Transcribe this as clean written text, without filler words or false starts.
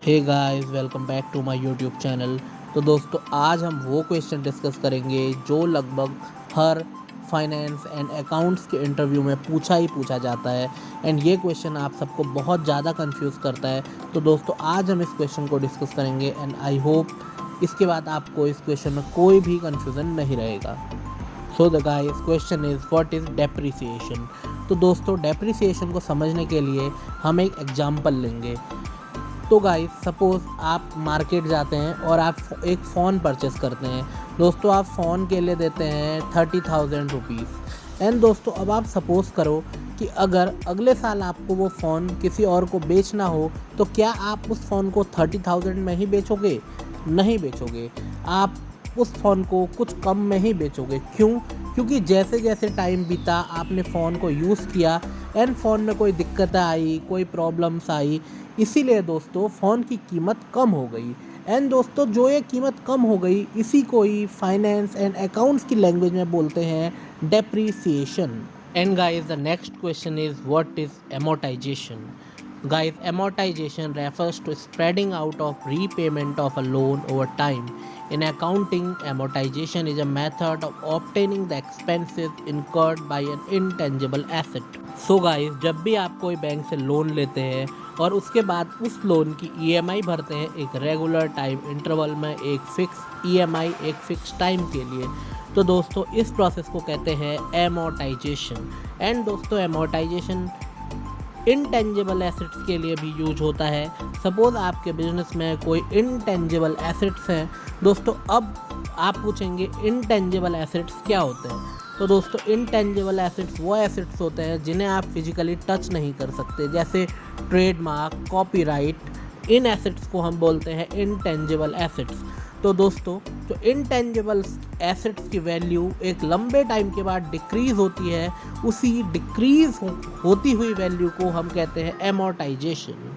Hey guys, welcome back to my YouTube channel. तो दोस्तों, आज हम वो क्वेश्चन डिस्कस करेंगे जो लगभग हर फाइनेंस एंड अकाउंट्स के इंटरव्यू में पूछा जाता है। एंड ये क्वेश्चन आप सबको बहुत ज़्यादा कंफ्यूज करता है। तो दोस्तों, आज हम इस क्वेश्चन को डिस्कस करेंगे एंड आई होप इसके बाद आपको इस क्वेश्चन में कोई भी कंफ्यूजन नहीं रहेगा। So the guys, question is what is depreciation. तो दोस्तों, डेप्रिसिएशन को समझने के लिए हम एक एग्जाम्पल लेंगे। तो गाइस, सपोज़ आप मार्केट जाते हैं और आप एक फ़ोन परचेस करते हैं। दोस्तों, आप फ़ोन के लिए देते हैं 30,000 रुपीज़। एंड दोस्तों, अब आप सपोज़ करो कि अगर अगले साल आपको वो फ़ोन किसी और को बेचना हो, तो क्या आप उस फ़ोन को 30,000 में ही बेचोगे? नहीं बेचोगे। आप उस फ़ोन को कुछ कम में ही बेचोगे। क्यों? क्योंकि जैसे जैसे टाइम बीता, आपने फ़ोन को यूज़ किया एंड फ़ोन में कोई दिक्कतें आई, कोई प्रॉब्लम्स आई, इसीलिए दोस्तों फ़ोन की कीमत कम हो गई। एंड दोस्तों, जो ये कीमत कम हो गई, इसी को ही फाइनेंस एंड अकाउंट्स की लैंग्वेज में बोलते हैं depreciation. And guys, the next question is what is amortization. Guys, amortization refers to spreading out of repayment of a loan over time. In accounting, amortization is a method of obtaining the expenses incurred by an intangible asset. So guys, जब भी आप कोई bank से loan लेते हैं और उसके बाद उस लोन की EMI भरते हैं एक रेगुलर टाइम इंटरवल में, एक फिक्स EMI एक फिक्स टाइम के लिए, तो दोस्तों इस प्रोसेस को कहते हैं amortization. एंड दोस्तों, amortization इनटेंजिबल एसेट्स के लिए भी यूज होता है। सपोज़ आपके बिजनेस में कोई इनटेंजिबल एसेट्स हैं। दोस्तों, अब आप पूछेंगे इनटेंजिबल एसेट्स क्या होते हैं। तो दोस्तों, इनटेंजिबल एसेट्स वो एसेट्स होते हैं जिन्हें आप फिजिकली टच नहीं कर सकते, जैसे ट्रेडमार्क, कॉपीराइट। इन एसेट्स को हम बोलते हैं इनटेंजिबल एसेट्स। तो दोस्तों, जो इनटेंजिबल एसेट्स की वैल्यू एक लंबे टाइम के बाद डिक्रीज़ होती है, उसी डिक्रीज़ होती हुई वैल्यू को हम कहते हैं amortization.